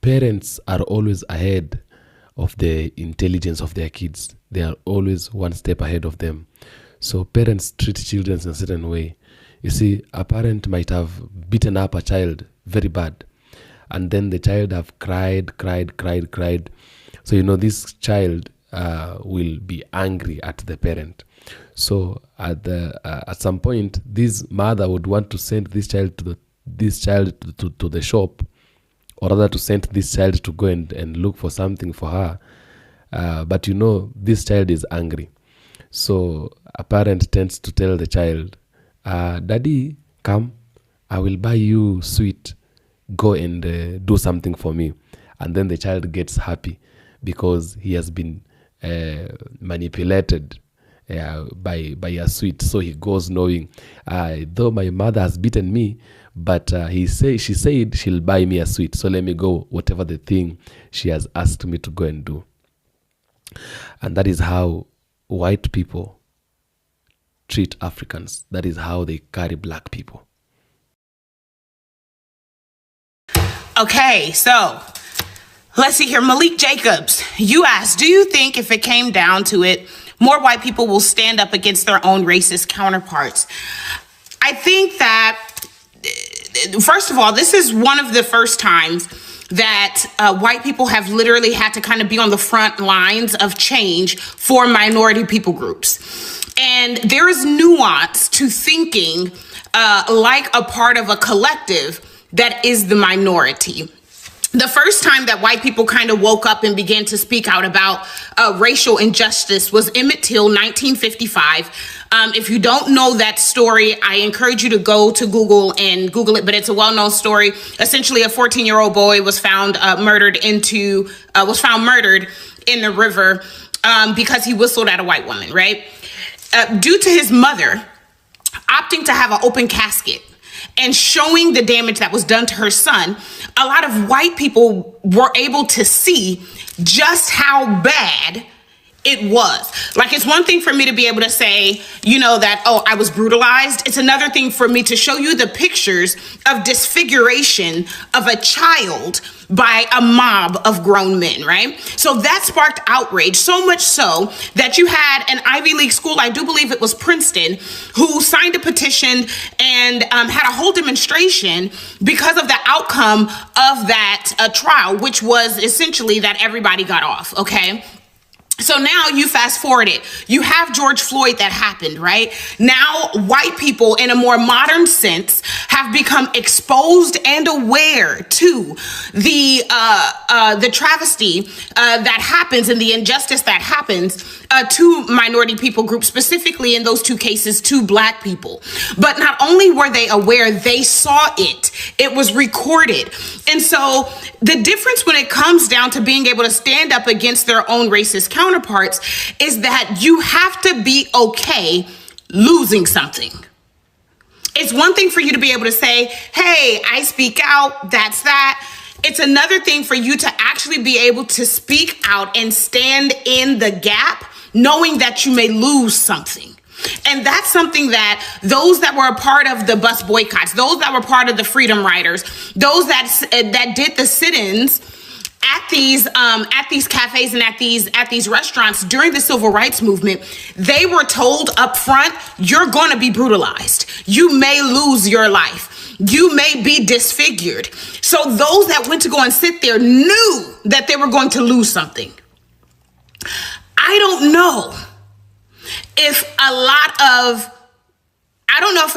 parents are always ahead of the intelligence of their kids. They are always one step ahead of them. So parents treat children in a certain way. You see, a parent might have beaten up a child very bad, and then the child have cried. So this child will be angry at the parent. So at some point, this mother would want to send this child to the shop, or rather to send this child to go and look for something for her. But this child is angry. So a parent tends to tell the child, Daddy, come, I will buy you sweet. Go and do something for me. And then the child gets happy because he has been manipulated by a sweet. So he goes knowing, though my mother has beaten me, but she said she'll buy me a sweet. So let me go, whatever the thing she has asked me to go and do. And that is how white people treat Africans. That is how they carry black people. Okay, so let's see here. Malik Jacobs, you asked, do you think if it came down to it, more white people will stand up against their own racist counterparts? I think that, first of all, this is one of the first times that white people have literally had to kind of be on the front lines of change for minority people groups. And there is nuance to thinking like a part of a collective that is the minority. The first time that white people kind of woke up and began to speak out about racial injustice was Emmett Till, 1955. If you don't know that story, I encourage you to go to Google and Google it, but it's a well-known story. Essentially, a 14-year-old boy was found murdered in the river because he whistled at a white woman, right? Due to his mother opting to have an open casket and showing the damage that was done to her son, a lot of white people were able to see just how bad it was. Like, it's one thing for me to be able to say, that, I was brutalized. It's another thing for me to show you the pictures of disfiguration of a child by a mob of grown men, right? So that sparked outrage, so much so that you had an Ivy League school, I do believe it was Princeton, who signed a petition and had a whole demonstration because of the outcome of that trial, which was essentially that everybody got off, okay? So now you fast forward it. You have George Floyd that happened, right? Now white people in a more modern sense have become exposed and aware to the travesty that happens and the injustice that happens to minority people groups, specifically in those two cases, to black people. But not only were they aware, they saw it. It was recorded. And so the difference when it comes down to being able to stand up against their own racist counterparts is that you have to be okay losing something. It's one thing for you to be able to say, hey, I speak out, that's that. It's another thing for you to actually be able to speak out and stand in the gap, knowing that you may lose something. And that's something that those that were a part of the bus boycotts, those that were part of the Freedom Riders, those that did the sit-ins at these cafes and at these restaurants during the civil rights movement, they were told up front, you're going to be brutalized. You may lose your life. You may be disfigured. So those that went to go and sit there knew that they were going to lose something. I don't know if a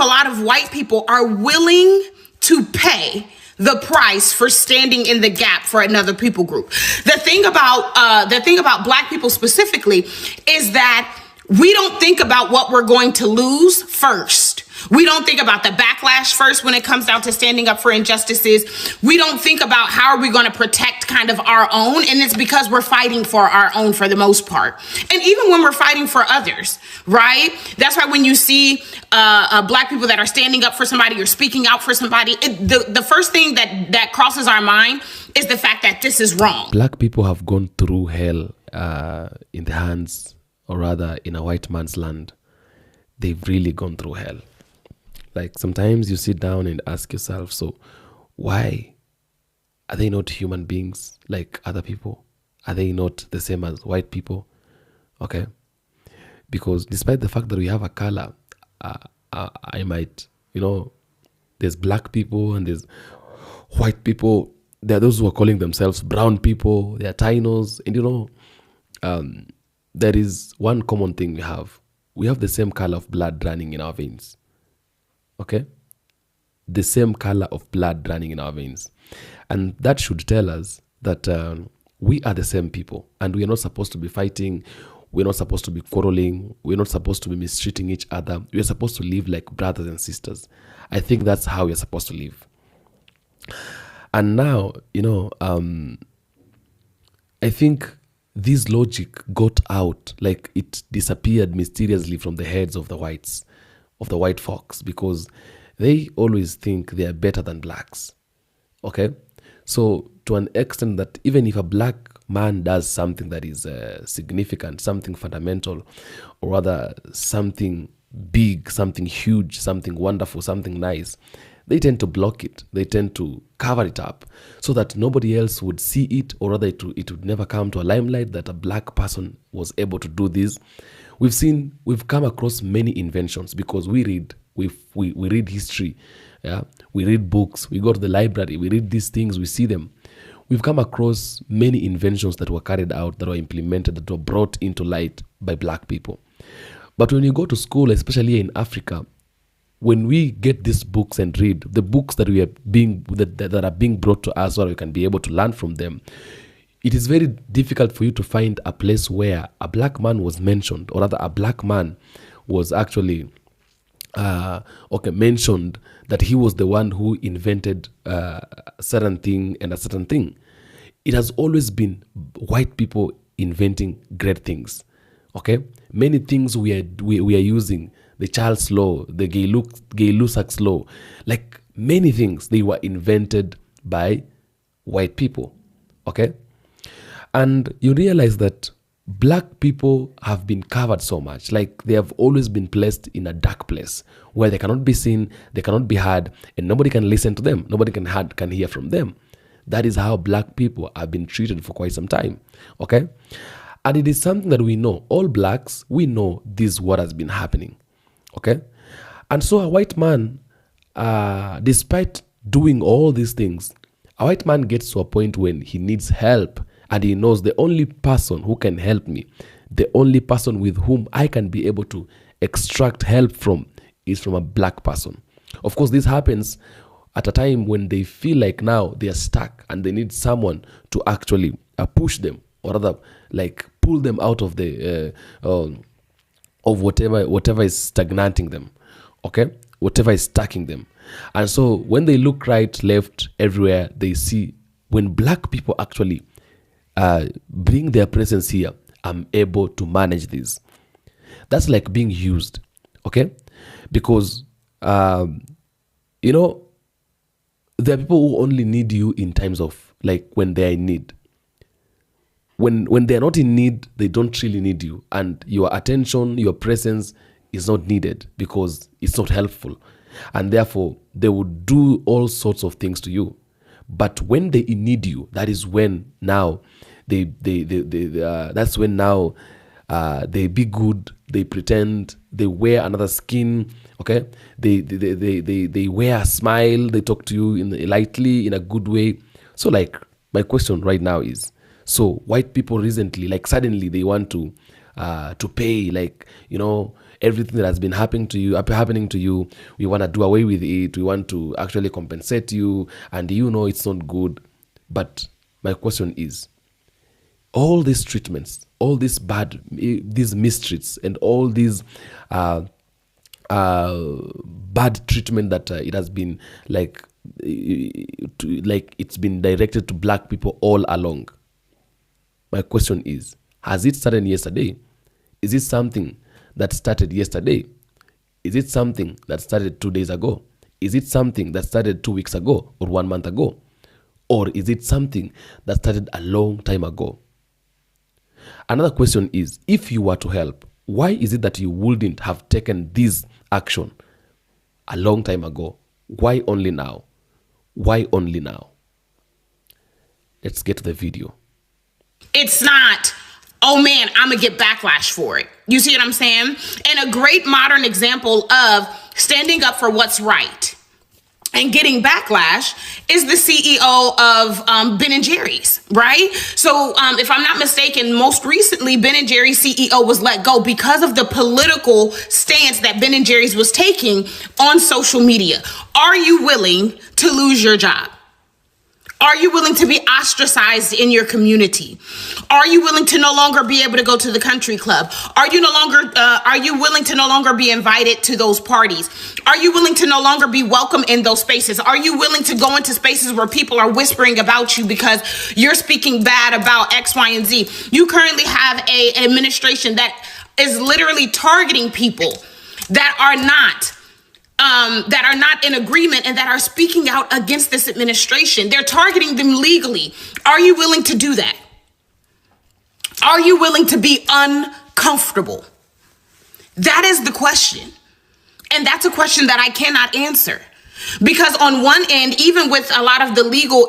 lot of white people are willing to pay the price for standing in the gap for another people group. The thing about black people specifically is that we don't think about what we're going to lose first. We don't think about the backlash first when it comes down to standing up for injustices. We don't think about how are we going to protect kind of our own. And it's because we're fighting for our own for the most part. And even when we're fighting for others, right? That's why when you see black people that are standing up for somebody or speaking out for somebody, the first thing that crosses our mind is the fact that this is wrong. Black people have gone through hell in the hands, or rather in a white man's land. They've really gone through hell. Like, sometimes you sit down and ask yourself, so why Are they not human beings like other people? Are they not the same as white people? Okay. Because despite the fact that we have a color, I might, there's black people and there's white people. There are those who are calling themselves brown people. They are Tainos. And there is one common thing we have. We have the same color of blood running in our veins. Okay? The same color of blood running in our veins. And that should tell us that we are the same people. And we are not supposed to be fighting. We're not supposed to be quarreling. We're not supposed to be mistreating each other. We're supposed to live like brothers and sisters. I think that's how we're supposed to live. And now, I think this logic got out, like it disappeared mysteriously from the heads of the whites, of the white folks, because they always think they are better than blacks. Okay? So to an extent that even if a black man does something that is significant, something fundamental, or rather something big, something huge, something wonderful, something nice, they tend to block it. They tend to cover it up so that nobody else would see it, or rather it would never come to a limelight that a black person was able to do this. We've come across many inventions because we read, we read history, yeah, we read books, we go to the library, we read these things, we see them. We've come across many inventions that were carried out, that were implemented, that were brought into light by black people. But when you go to school, especially in Africa, when we get these books and read the books that that are being brought to us, so that we can be able to learn from them, it is very difficult for you to find a place where a black man was mentioned, or rather a black man was actually mentioned, that he was the one who invented a certain thing and a certain thing. It has always been white people inventing great things. Okay, many things we are using, the Charles law, the Gay-Lussac's law, like many things, they were invented by white people. Okay, and you realize that black people have been covered so much, like they have always been placed in a dark place where they cannot be seen, they cannot be heard, and nobody can listen to them, nobody can hear from them. That is how black people have been treated for quite some time. Okay, and it is something that we know. All blacks, we know this what has been happening. Okay, and so a white man, despite doing all these things, a white man gets to a point when he needs help, and he knows the only person who can help me, the only person with whom I can be able to extract help from, is from a black person. Of course, this happens at a time when they feel like now they are stuck and they need someone to actually push them, or rather like pull them out of the of whatever is stagnating them. Okay, whatever is stacking them. And so when they look right, left, everywhere, they see when black people actually bring their presence here, I'm able to manage this. That's like being used. Okay, because there are people who only need you in times of, like, when they're in need. When they're not in need, they don't really need you, and your attention, your presence is not needed because it's not helpful, and therefore they would do all sorts of things to you. But when they need you, that is when now that's when now they be good, they pretend, they wear another skin. Okay, they wear a smile, they talk to you lightly, in a good way. So, like, my question right now is, so white people recently, like, suddenly they want to pay, like, everything that has been happening to you, we want to do away with it, we want to actually compensate you, and it's not good. But my question is, all these treatments, all these these mistreats, and all these bad treatment that it has been like it's been directed to black people all along. My question is, has it started yesterday? Is it something that started yesterday? Is it something that started 2 days ago? Is it something that started 2 weeks ago or 1 month ago? Or is it something that started a long time ago? Another question is, if you were to help, why is it that you wouldn't have taken this action a long time ago? Why only now? Why only now? Let's get to the video. It's not, oh man, I'm gonna get backlash for it. You see what I'm saying? And a great modern example of standing up for what's right and getting backlash is the CEO of Ben & Jerry's, right? So if I'm not mistaken, most recently, Ben & Jerry's CEO was let go because of the political stance that Ben & Jerry's was taking on social media. Are you willing to lose your job? Are you willing to be ostracized in your community? Are you willing to no longer be able to go to the country club? Are you willing to no longer be invited to those parties? Are you willing to no longer be welcome in those spaces? Are you willing to go into spaces where people are whispering about you because you're speaking bad about X, Y, and Z? You currently have an administration that is literally targeting people that are not in agreement and that are speaking out against this administration. They're targeting them legally. Are you willing to do that? Are you willing to be uncomfortable? That is the question. And that's a question that I cannot answer. Because on one end, even with a lot of the legal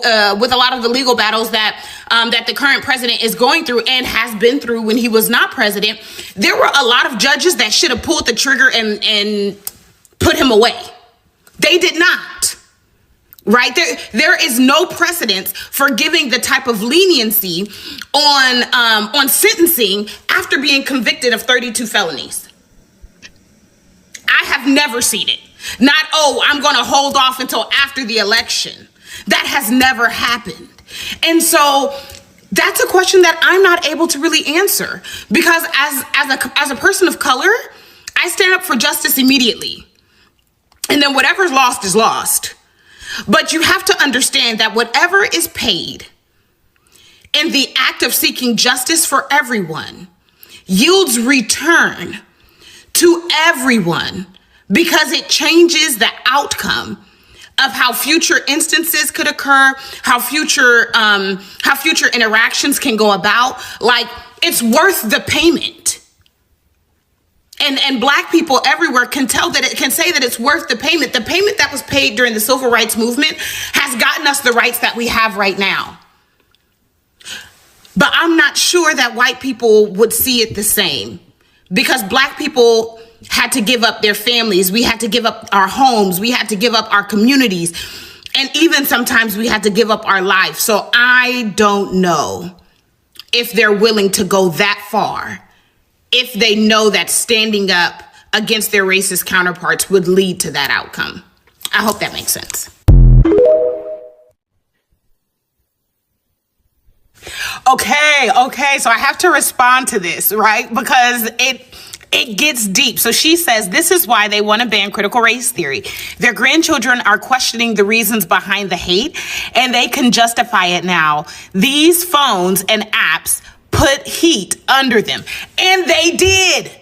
battles that the current president is going through and has been through when he was not president, there were a lot of judges that should have pulled the trigger and put him away. They did not, right? There is no precedence for giving the type of leniency on sentencing after being convicted of 32 felonies. I have never seen it. Not, oh, I'm going to hold off until after the election. That has never happened. And so that's a question that I'm not able to really answer because as a person of color, I stand up for justice immediately. And then whatever's lost is lost. But you have to understand that whatever is paid in the act of seeking justice for everyone yields return to everyone because it changes the outcome of how future instances could occur, how future interactions can go about. Like, it's worth the payment. And Black people everywhere can say that it's worth the payment. The payment that was paid during the civil rights movement has gotten us the rights that we have right now. But I'm not sure that white people would see it the same because Black people had to give up their families. We had to give up our homes. We had to give up our communities. And even sometimes we had to give up our life. So I don't know if they're willing to go that far if they know that standing up against their racist counterparts would lead to that outcome. I hope that makes sense. Okay. So I have to respond to this, right? Because it gets deep. So she says, this is why they want to ban critical race theory. Their grandchildren are questioning the reasons behind the hate, and they can justify it now. These phones and apps put heat under them. And they did.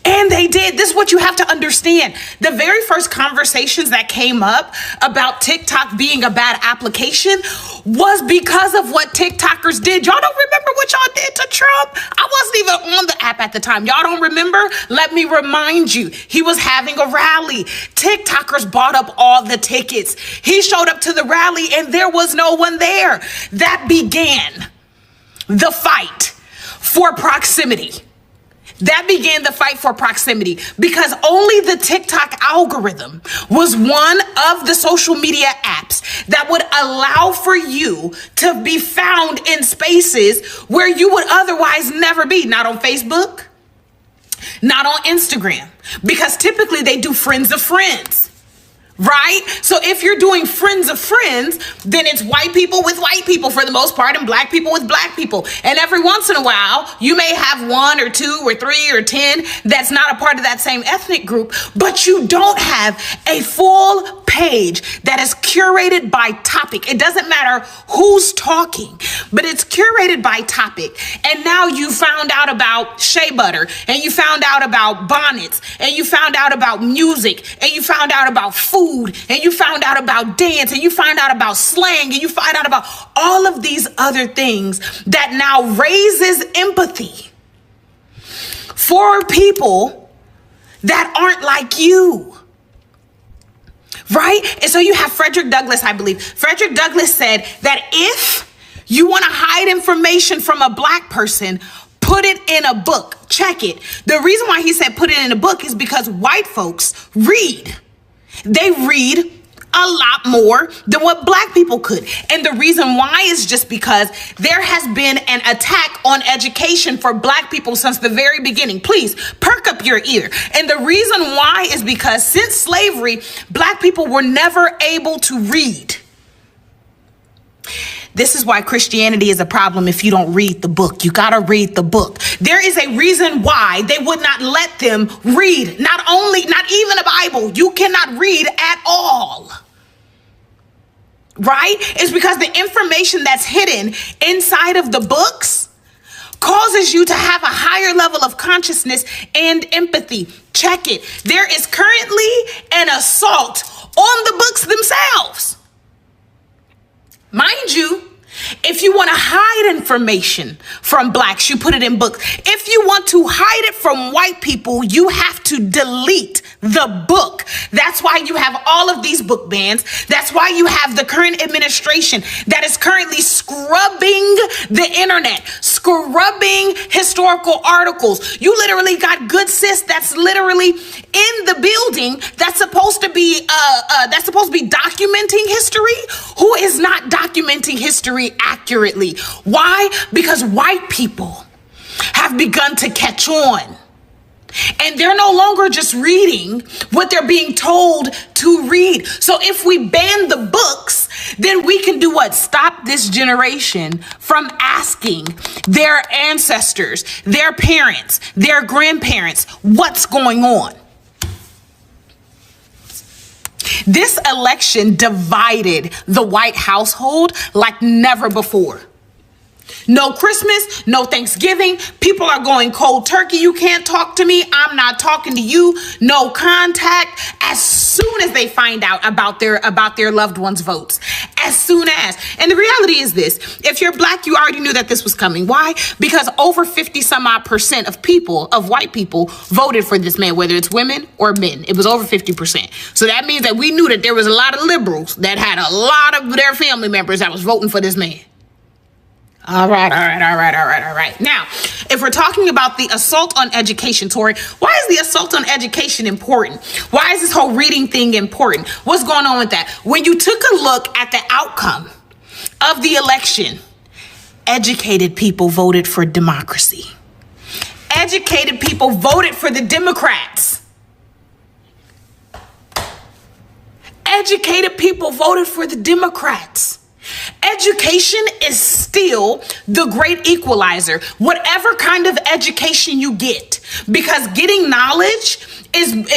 This is what you have to understand. The very first conversations that came up about TikTok being a bad application was because of what TikTokers did. Y'all don't remember what y'all did to Trump? I wasn't even on the app at the time. Y'all don't remember? Let me remind you. He was having a rally. TikTokers bought up all the tickets. He showed up to the rally and there was no one there. That began the fight for proximity. Because only the TikTok algorithm was one of the social media apps that would allow for you to be found in spaces where you would otherwise never be. Not on Facebook, not on Instagram, because typically they do friends of friends. Right? So if you're doing friends of friends, then it's white people with white people for the most part and Black people with Black people. And every once in a while, you may have 1 or 2 or 3 or 10 that's not a part of that same ethnic group, but you don't have a full page that is curated by topic. It doesn't matter who's talking, but it's curated by topic. And now you found out about shea butter, and you found out about bonnets, and you found out about music, and you found out about food, and you found out about dance, and you find out about slang, and you find out about all of these other things that now raises empathy for people that aren't like you. Right? And so you have Frederick Douglass, I believe. Frederick Douglass said that if You want to hide information from a black person, put it in a book. Check it. The reason why he said put it in a book is because white folks read. They read a lot more than what black people could. And the reason why is just because there has been an attack on education for black people since the very beginning. Please perk up your ear. And the reason why is because since slavery, black people were never able to read. This is why Christianity is a problem if you don't read the book. You got to read the book. There is a reason why they would not let them read. Not even a Bible. You cannot read at all. Right? It's because the information that's hidden inside of the books causes you to have a higher level of consciousness and empathy. Check it. There is currently an assault on the books themselves. Mind you, if you want to hide information from blacks, you put it in books. If you want to hide it from white people, you have to delete the book. That's why you have all of these book bans. That's why you have the current administration that is currently scrubbing the internet, scrubbing historical articles. You literally got Good Sis that's literally in the building that's supposed to be documenting history, who is not documenting history accurately. Why? Because white people have begun to catch on. And they're no longer just reading what they're being told to read. So if we ban the books, then we can do what? Stop this generation from asking their ancestors, their parents, their grandparents, what's going on. This election divided the white household like never before. No Christmas, no Thanksgiving. People are going cold turkey. You can't talk to me. I'm not talking to you. No contact. As soon as they find out about their loved ones' votes. As soon as. And the reality is this. If you're black, you already knew that this was coming. Why? Because over 50% of white people voted for this man, whether it's women or men. It was over 50%. So that means that we knew that there was a lot of liberals that had a lot of their family members that was voting for this man. All right. Now, if we're talking about the assault on education, Tori, why is the assault on education important? Why is this whole reading thing important? What's going on with that? When you took a look at the outcome of the election, educated people voted for democracy. Educated people voted for the Democrats. Educated people voted for the Democrats. Education is still the great equalizer, whatever kind of education you get, because getting knowledge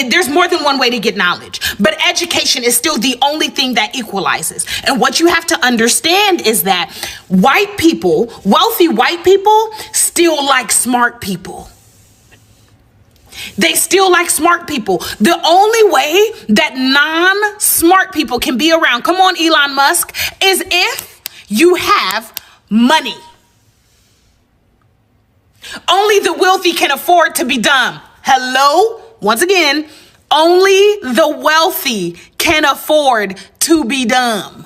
there's more than one way to get knowledge, but education is still the only thing that equalizes. And what you have to understand is that white people, wealthy white people, still like smart people. They still like smart people. The only way that non-smart people can be around, come on, Elon Musk, is if you have money. Only the wealthy can afford to be dumb. Hello? Once again, only the wealthy can afford to be dumb.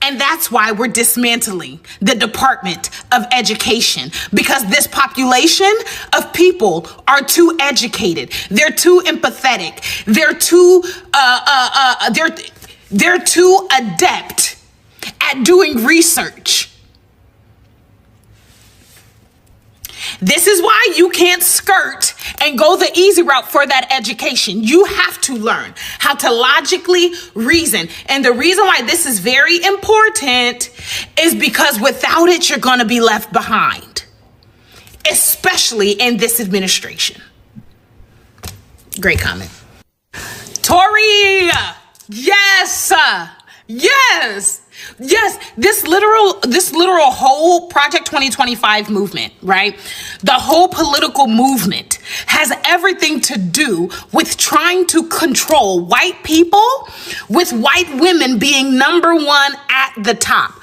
And that's why we're dismantling the Department of Education, because this population of people are too educated. They're too empathetic. They're too adept at doing research. This is why you can't skirt and go the easy route for that education. You have to learn how to logically reason. And the reason why this is very important is because without it, you're going to be left behind, especially in this administration. Great comment. Tori, yes. This literal whole Project 2025 movement, right? The whole political movement has everything to do with trying to control white people, with white women being number one at the top.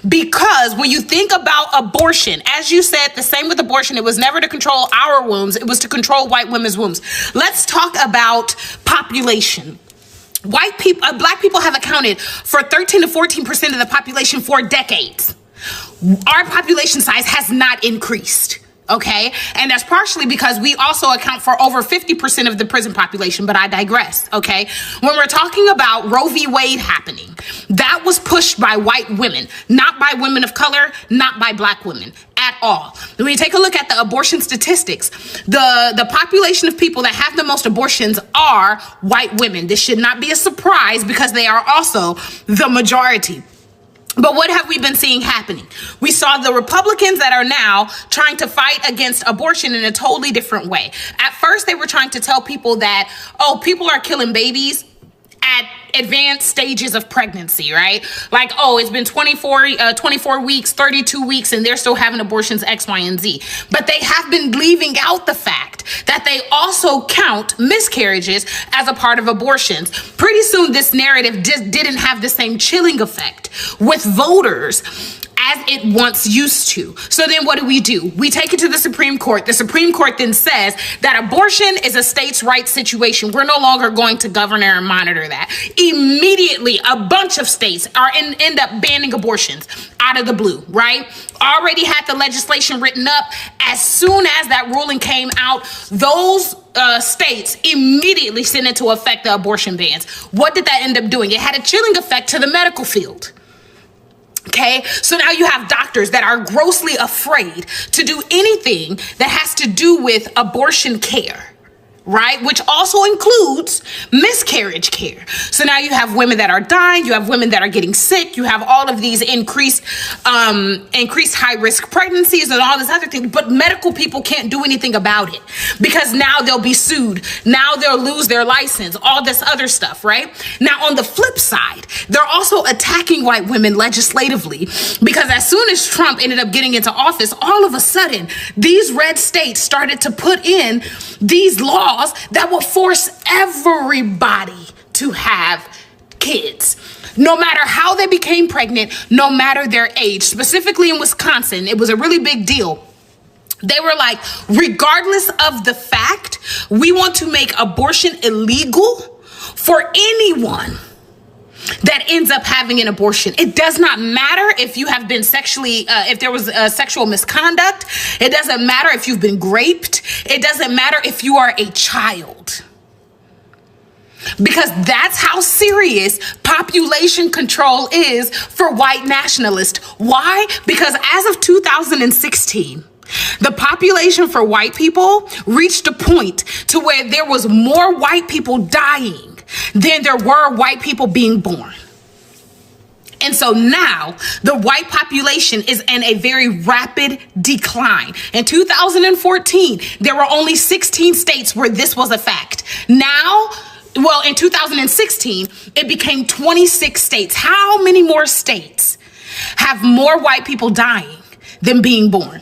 Because when you think about abortion, as you said, the same with abortion, it was never to control our wombs, it was to control white women's wombs. Let's talk about population. Black people have accounted for 13 to 14% of the population for decades. Our population size has not increased. Okay. And that's partially because we also account for over 50% of the prison population, but I digress. Okay. When we're talking about Roe v. Wade happening, that was pushed by white women, not by women of color, not by black women at all. When you take a look at the abortion statistics, the population of people that have the most abortions are white women. This should not be a surprise because they are also the majority. But what have we been seeing happening? We saw the Republicans that are now trying to fight against abortion in a totally different way. At first, they were trying to tell people that, oh, people are killing babies at advanced stages of pregnancy, right? Like, oh, it's been 24 weeks, 32 weeks, and they're still having abortions X, Y, and Z. But they have been leaving out the fact that they also count miscarriages as a part of abortions. Pretty soon, this narrative didn't have the same chilling effect with voters as it once used to. So then what do? We take it to the Supreme Court. The Supreme Court then says that abortion is a states' rights situation. We're no longer going to govern and monitor that. Immediately, a bunch of states end up banning abortions out of the blue, right? Already had the legislation written up. As soon as that ruling came out, those states immediately sent into effect the abortion bans. What did that end up doing? It had a chilling effect to the medical field. Okay, so now you have doctors that are grossly afraid to do anything that has to do with abortion care, right? Which also includes miscarriage care. So now you have women that are dying, you have women that are getting sick, you have all of these increased high risk pregnancies and all this other thing, but medical people can't do anything about it because now they'll be sued. Now they'll lose their license, all this other stuff, right? Now on the flip side, they're also attacking white women legislatively because as soon as Trump ended up getting into office, all of a sudden, these red states started to put in these laws that will force everybody to have kids, no matter how they became pregnant, no matter their age. Specifically in Wisconsin, it was a really big deal. They were like, regardless of the fact, we want to make abortion illegal for anyone that ends up having an abortion. It does not matter if you have been if there was sexual misconduct. It doesn't matter if you've been raped. It doesn't matter if you are a child. Because that's how serious population control is for white nationalists. Why? Because as of 2016, the population for white people reached a point to where there was more white people dying than there were white people being born. And so now the white population is in a very rapid decline. In 2014, there were only 16 states where this was a fact. Now, well, in 2016, it became 26 states. How many more states have more white people dying than being born?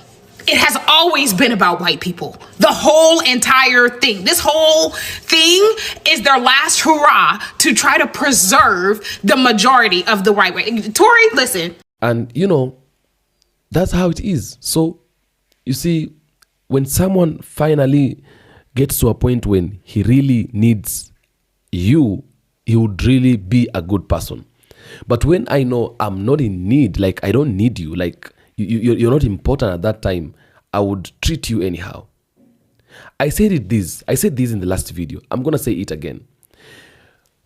It has always been about white people. The whole entire thing. This whole thing is their last hurrah to try to preserve the majority of the white race. Tori, listen. And, that's how it is. So, you see, when someone finally gets to a point when he really needs you, he would really be a good person. But when I know I'm not in need, like I don't need you, like you're not important at that time, I would treat you anyhow. I said this in the last video. I'm going to say it again.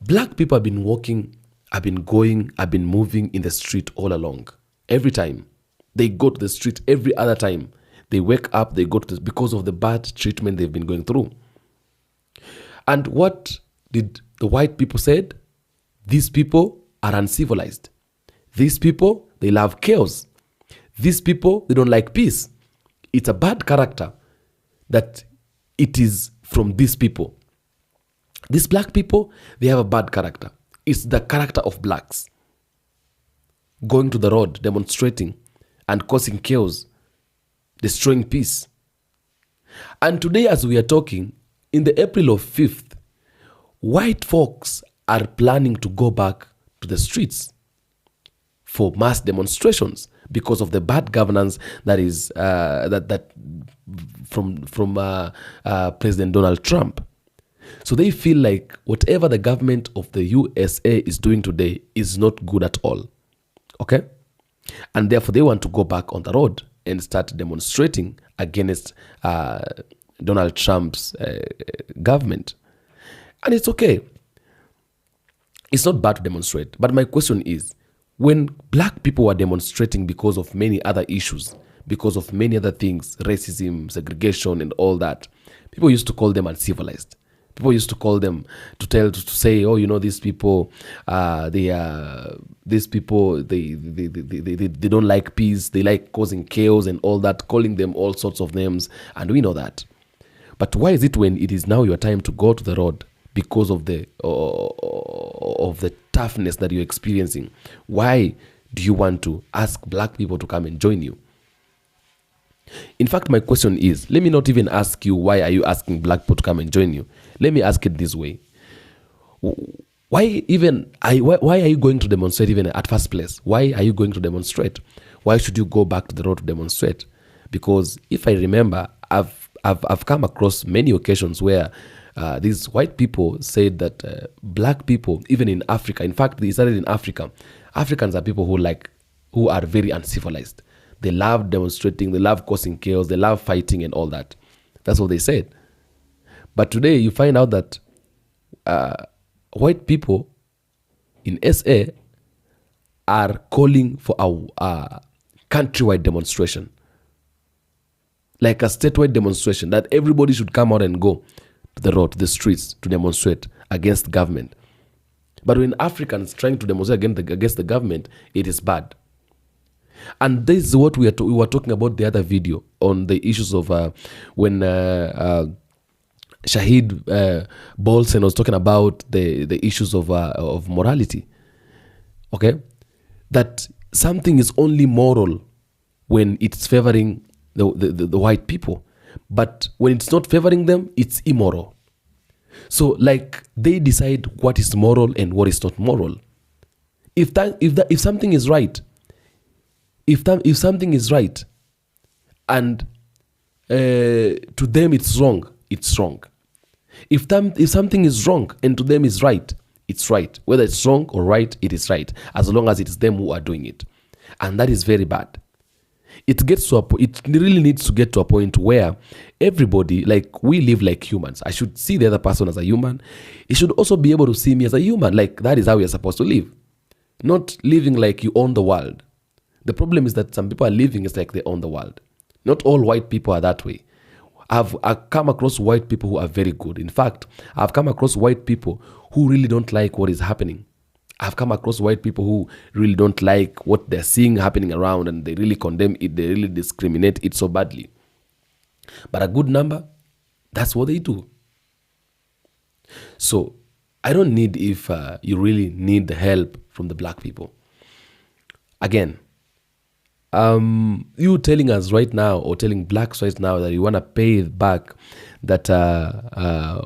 Black people have been walking, have been going, have been moving in the street all along. Every time they go to the street, every other time they wake up, they go to because of the bad treatment they've been going through. And what did the white people said? These people are uncivilized. These people, they love chaos. These people, they don't like peace. It's a bad character that it is from these people. These black people, they have a bad character. It's the character of blacks. Going to the road, demonstrating and causing chaos, destroying peace. And today as we are talking, in the April of 5th, white folks are planning to go back to the streets for mass demonstrations because of the bad governance that is from President Donald Trump. So they feel like whatever the government of the USA is doing today is not good at all. Okay? And therefore, they want to go back on the road and start demonstrating against Donald Trump's government. And it's okay. It's not bad to demonstrate. But my question is, when black people were demonstrating because of many other issues, because of many other things, racism, segregation, and all that, people used to call them uncivilized. People used to call them to say, oh, these people, they don't like peace, they like causing chaos and all that, calling them all sorts of names, and we know that. But why is it when it is now your time to go to the road because of the toughness that you're experiencing? Why do you want to ask black people to come and join you? In fact, my question is, let me not even ask you why are you asking black people to come and join you. Let me ask it this way. Why are you going to demonstrate even at first place? Why are you going to demonstrate? Why should you go back to the road to demonstrate? Because if I remember, I've come across many occasions where these white people said that black people, even in Africa, in fact, they started in Africa. Africans are people who are very uncivilized. They love demonstrating, they love causing chaos, they love fighting and all that. That's what they said. But today you find out that white people in SA are calling for a countrywide demonstration, like a statewide demonstration, that everybody should come out and go to the road, to the streets, to demonstrate against government. But when Africans trying to demonstrate against the government, it is bad. And this is what we were talking about the other video on the issues of when Shahid Bolson was talking about the issues of morality. Okay, that something is only moral when it's favoring the white people, but when it's not favoring them, it's immoral. So like they decide what is moral and what is not moral. If something is right. If something is right and to them it's wrong, it's wrong. If something is wrong and to them is right, it's right. Whether it's wrong or right, it is right, as long as it's them who are doing it. And that is very bad. It really needs to get to a point where everybody, like, we live like humans. I should see the other person as a human. He should also be able to see me as a human. Like, that is how we are supposed to live. Not living like you own the world. The problem is that some people are living as like they own the world. Not all white people are that way. I've come across white people who are very good. In fact, I've come across white people who really don't like what is happening. I've come across white people who really don't like what they're seeing happening around, and they really condemn it. They really discriminate it so badly. But a good number, that's what they do. So I don't need, if you really need the help from the black people. Again, you telling us right now, or telling blacks right now, that you want to pay back, that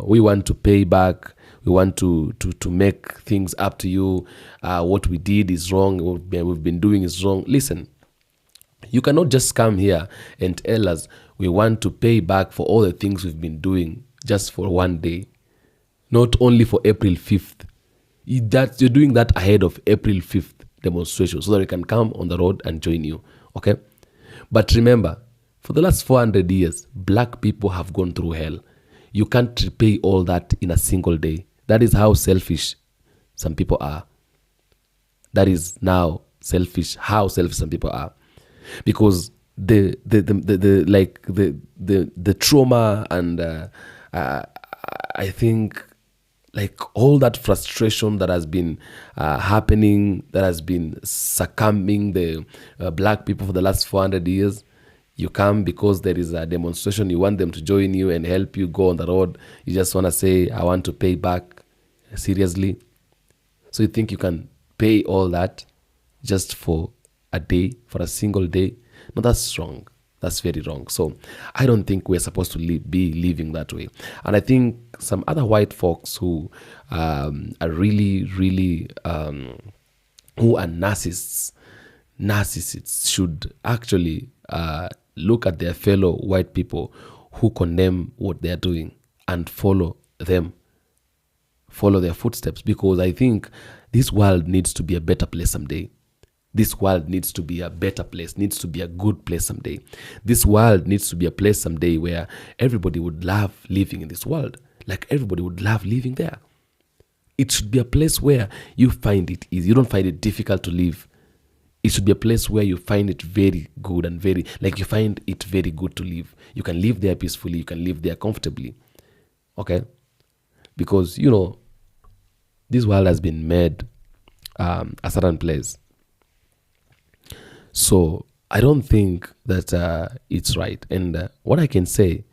we want to pay back, we want to make things up to you, what we did is wrong, what we've been doing is wrong. Listen, you cannot just come here and tell us we want to pay back for all the things we've been doing just for one day, not only for April 5th. You're doing that ahead of April 5th demonstration so that we can come on the road and join you. Okay? But remember, for the last 400 years, black people have gone through hell. You can't repay all that in a single day. That is how selfish some people are. That is now how selfish some people are. Because the trauma and I think like all that frustration that has been happening, that has been succumbing the black people for the last 400 years, you come because there is a demonstration, you want them to join you and help you go on the road. You just want to say, I want to pay back. Seriously? So you think you can pay all that just for a day, for a single day? No, that's wrong. That's very wrong. So I don't think we're supposed to be living that way. And I think some other white folks who are really, really, who are narcissists should actually look at their fellow white people who condemn what they're doing and follow them follow their footsteps, because I think this world needs to be a better place someday. This world needs to be a better place, needs to be a good place someday. This world needs to be a place someday where everybody would love living in this world. Like everybody would love living there. It should be a place where you find it easy. You don't find it difficult to live. It should be a place where you find it very good and you find it very good to live. You can live there peacefully. You can live there comfortably. Okay? Because, this world has been made a certain place. So I don't think that it's right. And what I can say,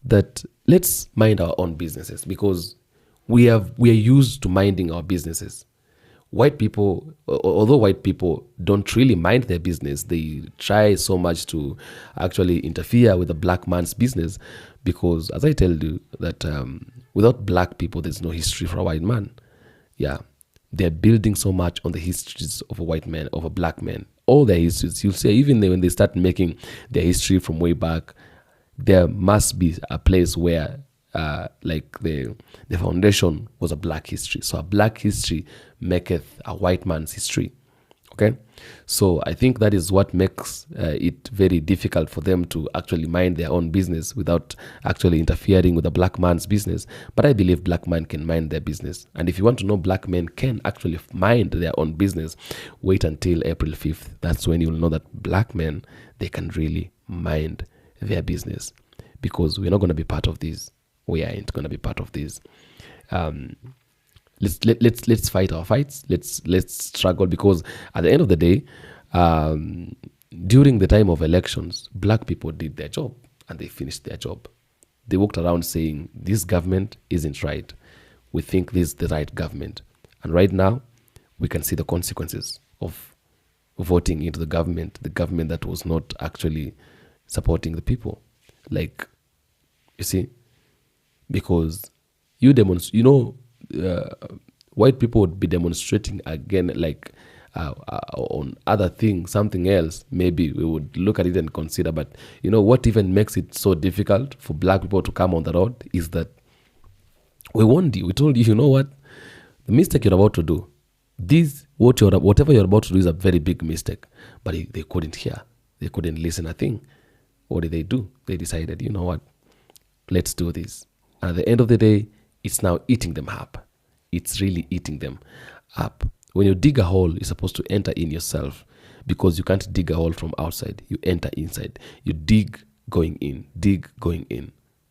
that let's mind our own businesses, because we are used to minding our businesses. White people, although white people don't really mind their business, they try so much to actually interfere with the black man's business, because as I tell you that without black people, there's no history for a white man. Yeah, they're building so much on the histories of a white man, of a black man. All their histories, you'll see, even when they start making their history from way back, there must be a place where the foundation was a black history. So a black history maketh a white man's history. Okay, so I think that is what makes it very difficult for them to actually mind their own business without actually interfering with a black man's business. But I believe black men can mind their business. And if you want to know black men can actually mind their own business, wait until April 5th. That's when you'll know that black men, they can really mind their business, because we're not going to be part of this. We ain't going to be part of this. Let's fight our fights. Let's struggle, because at the end of the day, during the time of elections, black people did their job and they finished their job. They walked around saying, this government isn't right. We think this is the right government. And right now, we can see the consequences of voting into the government that was not actually supporting the people. Like, you see, because white people would be demonstrating again, on other things, something else. Maybe we would look at it and consider. But what even makes it so difficult for black people to come on the road is that we warned you. We told you, what, the mistake you're about to do, whatever you're about to do is a very big mistake. But they couldn't hear. They couldn't listen a thing. What did they do? They decided, you know what, let's do this. And at the end of the day, it's now eating them up. It's really eating them up. When you dig a hole, you're supposed to enter in yourself, because you can't dig a hole from outside. You enter inside. You dig going in.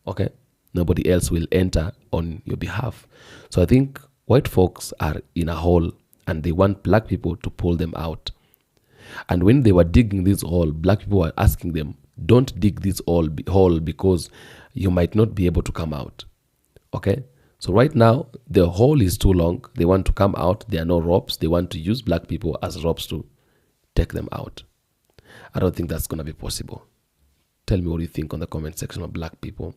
Okay? Nobody else will enter on your behalf. So I think white folks are in a hole and they want black people to pull them out. And when they were digging this hole, black people were asking them, don't dig this hole because you might not be able to come out. Okay? So right now, the hole is too long. They want to come out. There are no ropes. They want to use black people as ropes to take them out. I don't think that's going to be possible. Tell me what you think on the comment section of black people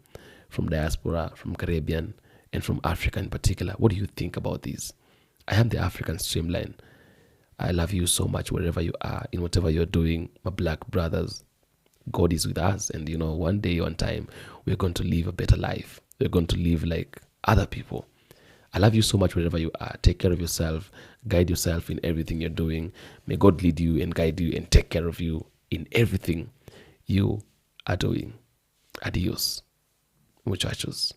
from diaspora, from Caribbean, and from Africa in particular. What do you think about this? I am the African Streamline. I love you so much wherever you are, in whatever you're doing, my black brothers. God is with us, and one day, one time, we're going to live a better life. We're going to live like other people. I love you so much wherever you are. Take care of yourself. Guide yourself in everything you're doing. May God lead you and guide you and take care of you in everything you are doing. Adios, muchachos.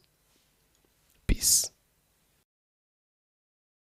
Peace.